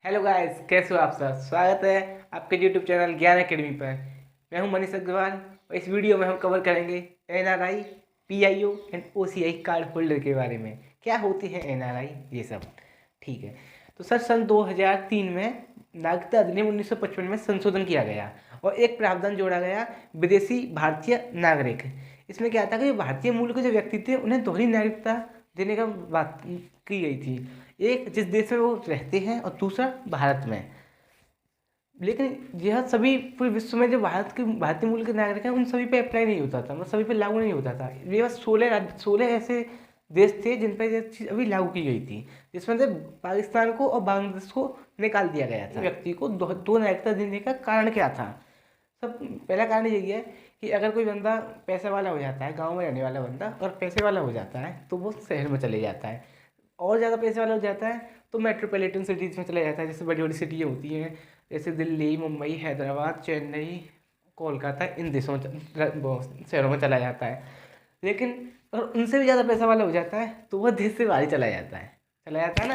Hello guys, कैसे हो आप सब। स्वागत है आपके यूट्यूब चैनल ज्ञान एकेडमी पर। मैं हूं मनीष अग्रवाल और इस वीडियो में हम कवर करेंगे NRI, PIO and OCI card holder के बारे में। क्या होते हैं एनआरआई, ये सब। ठीक है, तो सर सन 2003 में नागरिकता अधिनियम 1955 में संशोधन किया गया और एक प्रावधान जोड़ा गया, विदेशी भारतीय नागरिक। इसमें क्या था कि जो भारतीय मूल के जो व्यक्ति थे उन्हें दोहरी नागरिकता देने का बात की गई थी। एक जिस देश में वो रहते हैं और दूसरा भारत में। लेकिन यह सभी पूरे विश्व में जो भारतीय मूल के नागरिक हैं उन सभी पे अप्लाई नहीं होता था, मतलब सभी पे लागू नहीं होता था। ये बस 16 ऐसे देश थे जिन पर यह चीज़ अभी लागू की गई थी, जिसमें से पाकिस्तान को और बांग्लादेश को निकाल दिया गया था। व्यक्ति को दो नागरिकता देने का कारण क्या था। सब पहला कारण यही है कि अगर कोई बंदा पैसे वाला हो जाता है, गांव में रहने वाला बंदा और पैसे वाला हो जाता है तो वो शहर में चले जाता है, और ज़्यादा पैसे वाला हो जाता है तो मेट्रोपॉलिटन सिटीज़ में चला जाता है, जैसे बड़ी बड़ी सिटियाँ होती हैं, जैसे दिल्ली, मुंबई, हैदराबाद, चेन्नई, कोलकाता, इन देशों में शहरों में चला जाता है। लेकिन अगर उनसे भी ज़्यादा पैसा वाला हो जाता है तो वह देश से बाहर ही चला जाता है ना।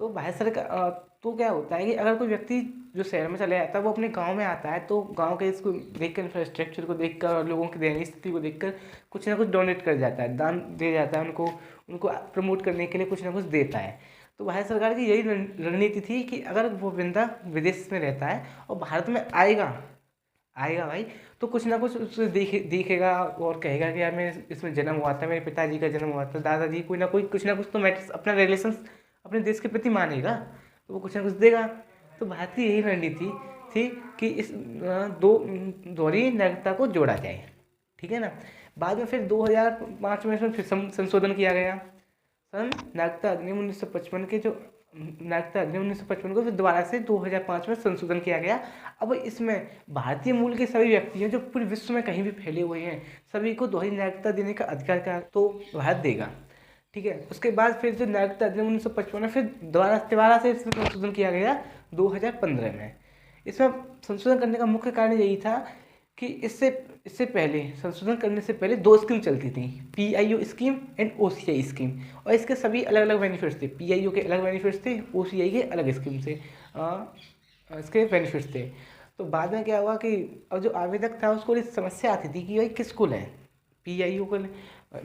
तो भारत सरकार तो क्या होता है कि अगर कोई व्यक्ति जो शहर में चला जाता है वो अपने गांव में आता है तो गांव के इसको देखकर, इंफ्रास्ट्रक्चर को देखकर और लोगों की दयनीय स्थिति को देखकर कुछ ना कुछ डोनेट कर जाता है, दान दे जाता है उनको, उनको प्रमोट करने के लिए कुछ ना कुछ देता है। तो भारत सरकार की यही रणनीति थी कि अगर वो बंदा विदेश में रहता है और भारत में आएगा आएगा भाई, तो कुछ ना कुछ उससे देखेगा और कहेगा कि यार मेरे इसमें जन्म हुआ था, मेरे पिताजी का जन्म हुआ था, दादाजी, कोई ना कोई कुछ ना कुछ तो मैटर्स, अपना रिलेशन अपने देश के प्रति मानेगा, तो वो कुछ ना कुछ देगा। तो भारत की यही रणनीति थी कि इस दोहरी नागरिकता को जोड़ा जाए। ठीक है ना। बाद में फिर 2005 में इसमें फिर संशोधन किया गया। सन नागरिकता अधिनियम 1955 के जो नागरिकता अधिनियम 1955 को फिर दोबारा से 2005 में संशोधन किया गया। अब इसमें भारतीय मूल के सभी व्यक्ति हैं जो पूरे विश्व में कहीं भी फैले हुए हैं, सभी को दोहरी नागरिकता देने का अधिकार का तो भारत देगा। ठीक है, उसके बाद फिर जो नागरिकता अधिनियम 1955 में फिर दोबारा से इसमें संशोधन किया गया 2015 में। इसमें संशोधन करने का मुख्य कारण यही था कि इससे इससे पहले, संशोधन करने से पहले दो स्कीम चलती थी, PIO scheme and OCI scheme, और इसके सभी अलग अलग बेनिफिट्स थे। पीआईओ के अलग बेनिफिट्स थे, ओसीआई के अलग स्कीम से इसके बेनिफिट्स थे। तो बाद में क्या हुआ कि अब जो आवेदक था उसको इस समस्या आती थी कि भाई किसको लें, पीआईओ को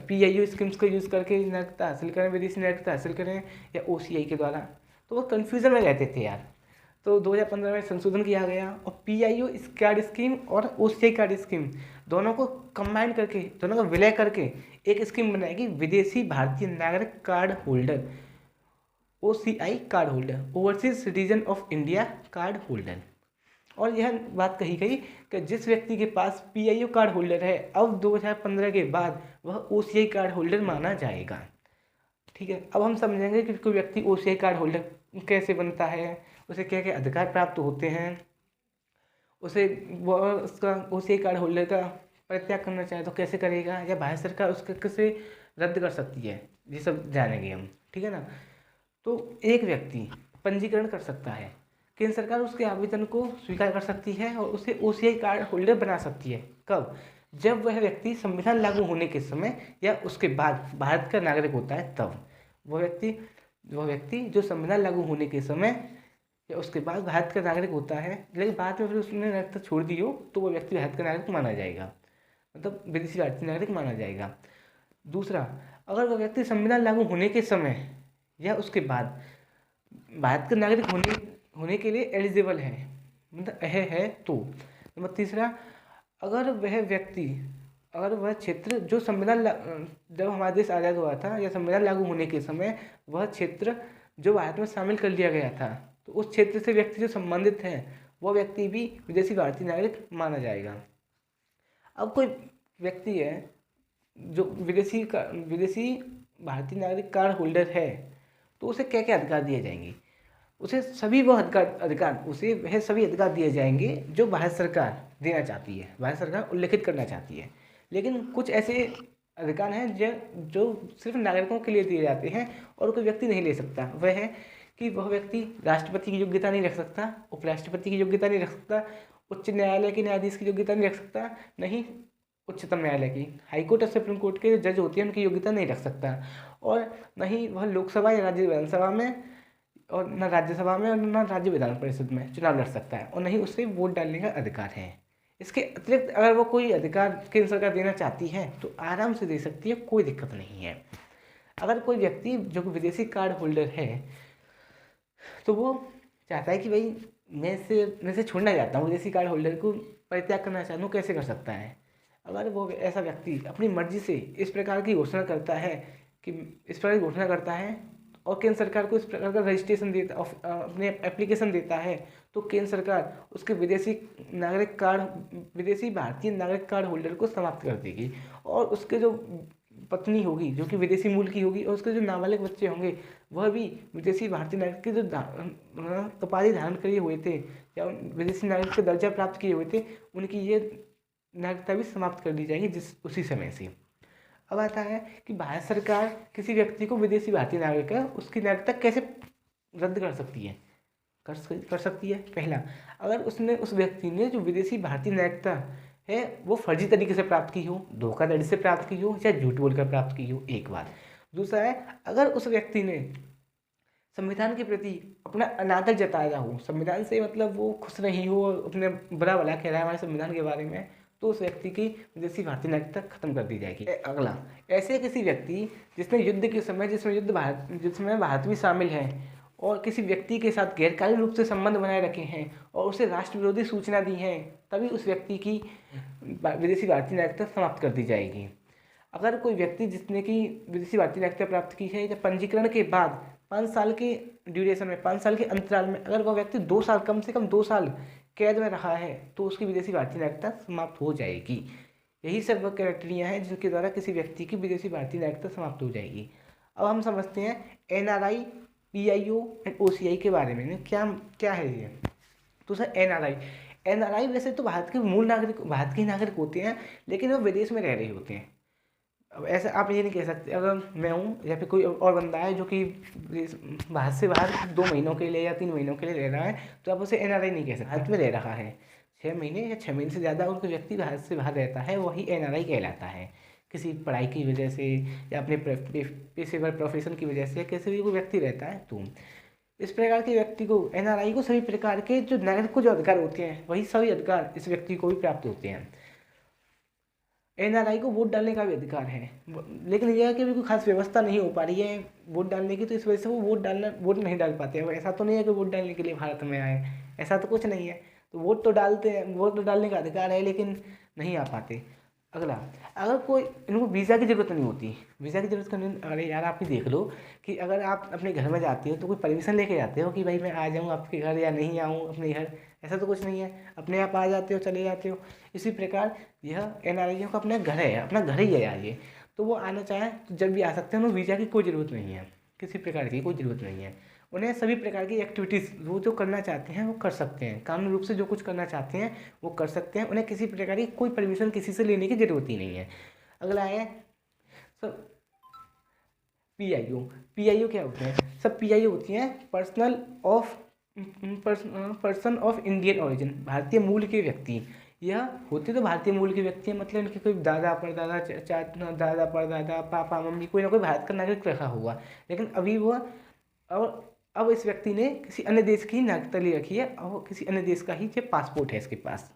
पीआईओ स्कीम्स को यूज़ करके नागरिकता हासिल करें, विदेशी नागरिकता हासिल करें, या ओसीआई के द्वारा। तो वो कन्फ्यूज़न में रहते थे यार। तो 2015 में संशोधन किया गया और पीआईओ कार्ड स्कीम और ओसीआई कार्ड स्कीम दोनों को कंबाइन करके, दोनों का विलय करके एक स्कीम बनाएगी, विदेशी भारतीय नागरिक card holder, OCI card holder, overseas citizen of India card holder. और यह बात कही गई कि जिस व्यक्ति के पास पीआईओ कार्ड होल्डर है, अब 2015 के बाद वह ओसीआई कार्ड होल्डर माना जाएगा। ठीक है, अब हम समझेंगे कि कोई व्यक्ति ओसीआई कार्ड होल्डर कैसे बनता है, उसे क्या क्या अधिकार प्राप्त होते हैं, उसे वह उसका ओसीआई कार्ड होल्डर का परित्याग करना चाहे तो कैसे करेगा, या भारत सरकार उसके कैसे रद्द कर सकती है, ये सब जानेंगे हम। ठीक है ना। तो एक व्यक्ति पंजीकरण कर सकता है, केंद्र सरकार उसके आवेदन को स्वीकार कर सकती है और उसे ओसीआई कार्ड होल्डर बना सकती है। कब? जब वह व्यक्ति संविधान लागू होने के समय या उसके बाद भारत का नागरिक होता है, तब वह व्यक्ति जो संविधान लागू होने के समय या उसके बाद भारत का नागरिक होता है, लेकिन बाद में फिर उसने नागरिकता छोड़ दी हो, तो वो व्यक्ति भारत का नागरिक माना जाएगा, मतलब विदेशी भारतीय नागरिक माना जाएगा। दूसरा, अगर वह व्यक्ति संविधान लागू होने के समय या उसके बाद भारत का नागरिक होने के लिए एलिजिबल है, मतलब है तो। नंबर तीसरा, अगर वह व्यक्ति, अगर वह क्षेत्र जो जब हमारा देश आज़ाद हुआ था या संविधान लागू होने के समय वह क्षेत्र जो भारत में शामिल कर लिया गया था, तो उस क्षेत्र से व्यक्ति जो संबंधित है वह व्यक्ति भी विदेशी भारतीय नागरिक माना जाएगा। अब कोई व्यक्ति है जो विदेशी भारतीय नागरिक कार्ड होल्डर है, तो उसे क्या क्या अधिकार दिए जाएंगे? उसे सभी वह सभी अधिकार दिए जाएंगे जो भारत सरकार देना चाहती है, भारत सरकार उल्लेखित करना चाहती है। लेकिन कुछ ऐसे अधिकार हैं जो सिर्फ नागरिकों के लिए दिए जाते हैं और कोई व्यक्ति नहीं ले सकता। वह है कि वह व्यक्ति राष्ट्रपति की योग्यता नहीं रख सकता, उपराष्ट्रपति की योग्यता नहीं रख सकता, उच्च न्यायालय के न्यायाधीश की योग्यता नहीं रख सकता, नहीं उच्चतम न्यायालय की, हाईकोर्ट और सुप्रीम कोर्ट के जज होते हैं उनकी योग्यता नहीं रख सकता, और न ही वह लोकसभा या राज्य विधानसभा में और न राज्यसभा में और न राज्य विधान परिषद में चुनाव लड़ सकता है, और न ही उसे वोट डालने का अधिकार है। इसके अतिरिक्त अगर वो कोई अधिकार केंद्र सरकार देना चाहती है तो आराम से दे सकती है, कोई दिक्कत नहीं है। अगर कोई व्यक्ति जो कि विदेशी कार्ड होल्डर है तो वो चाहता है कि भाई मैं से छोड़ना चाहता हूँ, विदेशी कार्ड होल्डर को परित्याग करना चाहता हूँ, कैसे कर सकता है? अगर वो ऐसा व्यक्ति अपनी मर्जी से इस प्रकार की घोषणा करता है कि इस प्रकार की घोषणा करता है और केंद्र सरकार को इस प्रकार का रजिस्ट्रेशन देता अपने एप्लीकेशन देता है, तो केंद्र सरकार उसके विदेशी भारतीय नागरिक कार्ड होल्डर को समाप्त कर देगी, और उसके जो पत्नी होगी जो कि विदेशी मूल की होगी और उसके जो नाबालिग बच्चे होंगे वह भी विदेशी भारतीय नागरिक के जो उपाधि धारण किए हुए थे या विदेशी नागरिक का दर्जा प्राप्त किए हुए थे, उनकी ये नागरिकता भी समाप्त कर दी जाएगी उसी समय से। अब आता है कि भारत सरकार किसी व्यक्ति को विदेशी भारतीय नागरिक है उसकी नागरिकता कैसे रद्द कर सकती है? कर सकती है। पहला, अगर उस व्यक्ति ने जो विदेशी भारतीय नागरिकता है वो फर्जी तरीके से प्राप्त की हो, धोखाधड़ी से प्राप्त की हो या झूठ बोलकर प्राप्त की हो, एक बात। दूसरा है, अगर उस व्यक्ति ने संविधान के प्रति अपना अनादर जताया हो, संविधान से मतलब वो खुश नहीं हो, अपने बुरा भला कह रहा है हमारे संविधान के बारे में, तो उस व्यक्ति की विदेशी भारतीय नागरिकता खत्म कर दी जाएगी। अगला, ऐसे किसी व्यक्ति जिसने युद्ध के समय जिसमें भारत भी शामिल है और किसी व्यक्ति के साथ गैरकानूनी रूप से संबंध बनाए रखे हैं और उसे राष्ट्र विरोधी सूचना दी है, तभी उस व्यक्ति की विदेशी भारतीय नागरिकता समाप्त कर दी जाएगी। अगर कोई व्यक्ति जिसने की विदेशी भारतीय नागरिकता प्राप्त की है या पंजीकरण के बाद 5 साल के ड्यूरेशन में, 5 साल के अंतराल में अगर वह व्यक्ति 2 साल, कम से कम 2 साल कैद में रहा है, तो उसकी विदेशी भारतीय नागरिकता समाप्त हो जाएगी। यही सब वह क्राइटेरिया हैं जिनके द्वारा किसी व्यक्ति की विदेशी भारतीय नागरिकता समाप्त हो जाएगी। अब हम समझते हैं NRI, PIO एंड OCI के बारे में। क्या है ये? तो सर NRI वैसे तो भारत के नागरिक होते हैं, लेकिन वो विदेश में रह रहे होते हैं। अब ऐसा आप ये नहीं कह सकते, अगर मैं हूँ या फिर कोई और बंदा है जो कि भारत से बाहर 2 महीनों के लिए या 3 महीनों के लिए रह रहा है, तो आप उसे NRI नहीं कह सकते। भारत में रह रहा है 6 महीने या 6 महीने से ज़्यादा और कोई व्यक्ति भारत से बाहर रहता है, वही NRI कहलाता है। किसी पढ़ाई की वजह से या अपने पेशेवर प्रोफेशन की वजह से किसी भी कोई व्यक्ति रहता है, तो इस प्रकार के व्यक्ति को NRI को सभी प्रकार के जो नागरिक को जो अधिकार होते हैं वही सभी अधिकार इस व्यक्ति को भी प्राप्त होते हैं। NRI को वोट डालने का भी अधिकार है, लेकिन यह है कि अभी कोई खास व्यवस्था नहीं हो पा रही है वोट डालने की, तो इस वजह से वो वोट नहीं डाल पाते हैं। ऐसा तो नहीं है कि वोट डालने के लिए भारत में आए, ऐसा तो कुछ नहीं है। तो वोट तो डालने का अधिकार है, लेकिन नहीं आ पाते। अगला, अगर कोई इनको वीज़ा की ज़रूरत नहीं होती, वीज़ा की ज़रूरत करनी, अरे यार आप ही देख लो कि अगर आप अपने घर में जाते हो तो कोई परमिशन लेके जाते हो कि भाई मैं आ जाऊँ आपके घर या नहीं आऊँ अपने घर, ऐसा तो कुछ नहीं है, अपने आप आ जाते हो, चले जाते हो। इसी प्रकार यह NRI का अपना घर है, अपना घर ही है यार ये, तो वो आना चाहें तो जब भी आ सकते हैं। उन्हें वीज़ा की कोई ज़रूरत नहीं है, किसी प्रकार की कोई ज़रूरत नहीं है। उन्हें सभी प्रकार की एक्टिविटीज़ वो जो करना चाहते हैं वो कर सकते हैं, कानूनी रूप से जो कुछ करना चाहते हैं वो कर सकते हैं। उन्हें किसी प्रकार की कोई परमिशन किसी से लेने की ज़रूरत ही नहीं है। अगला है सब PIO क्या होते हैं? सब PIO होती हैं पर्सन ऑफ इंडियन ओरिजिन, भारतीय मूल के व्यक्ति। यह होते तो भारतीय मूल के व्यक्ति हैं, मतलब इनके कोई दादा परदादा पापा मम्मी कोई ना कोई भारत का नागरिक रखा हुआ, लेकिन अभी वह अब इस व्यक्ति ने किसी अन्य देश की नागरिकता ले रखी है और किसी अन्य देश का ही जो पासपोर्ट है इसके पास,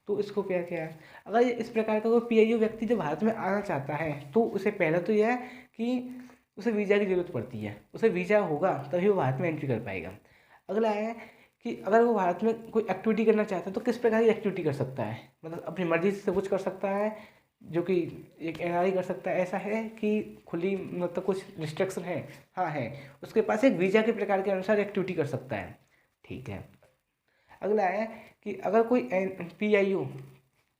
तो इसको क्या है? अगर इस प्रकार का कोई PIO व्यक्ति जो भारत में आना चाहता है तो उसे पहले तो यह है कि उसे वीज़ा की ज़रूरत पड़ती है, उसे वीज़ा होगा तभी वो भारत में एंट्री कर पाएगा। अगला है कि अगर वो भारत में कोई एक्टिविटी करना चाहता है तो किस प्रकार की एक्टिविटी कर सकता है, मतलब अपनी मर्जी से कुछ कर सकता है जो कि एक NRI कर सकता है। ऐसा है कि खुली मतलब कुछ रिस्ट्रिक्शन है? हाँ है, उसके पास एक वीज़ा के प्रकार के अनुसार एक्टिविटी कर सकता है, ठीक है। अगला है कि अगर कोई PIO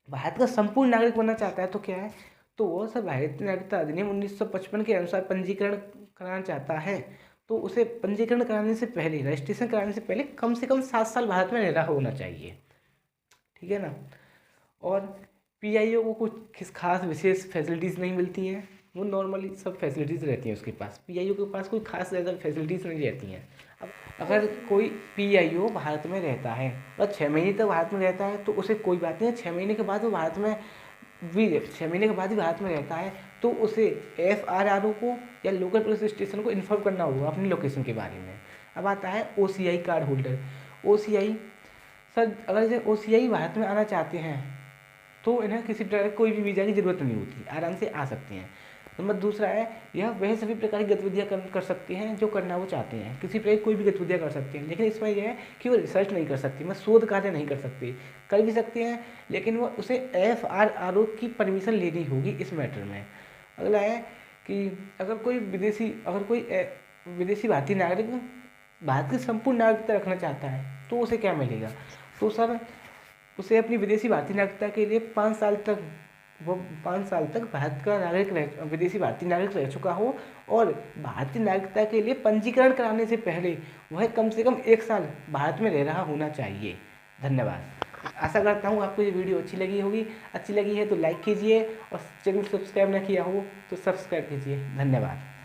भारत का संपूर्ण नागरिक बनना चाहता है तो क्या है, तो वो सब भारतीय नागरिकता अधिनियम 1955 के अनुसार पंजीकरण कराना चाहता है, तो उसे पंजीकरण कराने से पहले, रजिस्ट्रेशन कराने से पहले कम से कम 7 साल भारत में रहा होना चाहिए, ठीक है ना। और PIO को कुछ खास विशेष फैसिलिटीज़ नहीं मिलती हैं, वो नॉर्मली सब फैसिलिटीज़ रहती हैं उसके पास। PIO के पास कोई खास ज़्यादा फैसिलिटीज़ नहीं रहती हैं। अब अगर कोई PIO भारत में रहता है और 6 महीने तक भारत में रहता है तो उसे कोई बात नहीं है, 6 महीने के बाद वो भारत में 6 महीने के बाद ही भारत में रहता है तो उसे FRRO को या लोकल पुलिस स्टेशन को इन्फॉर्म करना होगा अपनी लोकेशन के बारे में। अब आता है OCI card holder. OCI sir, अगर जैसे OCI भारत में आना चाहते हैं तो इन्हें किसी प्रकार कोई भी वीज़ा की ज़रूरत नहीं होती, आराम से आ सकते हैं। नंबर दूसरा है, यह वह सभी प्रकार की गतिविधियाँ कर सकते हैं जो करना वो चाहते हैं, किसी प्रकार की कोई भी गतिविधियाँ कर सकते हैं। लेकिन इसमें यह है कि वो रिसर्च नहीं कर सकती, मतलब शोध कार्य नहीं कर सकते, कर भी सकते हैं लेकिन वो उसे FRRO की परमिशन लेनी होगी इस मैटर में। अगला है कि अगर कोई विदेशी भारतीय नागरिक भारत की संपूर्ण नागरिकता रखना चाहता है तो उसे क्या मिलेगा। तो सर, उसे अपनी विदेशी भारतीय नागरिकता के लिए 5 साल तक भारत का विदेशी भारतीय नागरिक रह चुका हो, और भारतीय नागरिकता के लिए पंजीकरण कराने से पहले वह कम से कम 1 साल भारत में रह रहा होना चाहिए। धन्यवाद। आशा करता हूँ आपको ये वीडियो अच्छी लगी होगी। अच्छी लगी है तो लाइक कीजिए, और चैनल सब्सक्राइब ना किया हो तो सब्सक्राइब कीजिए। धन्यवाद।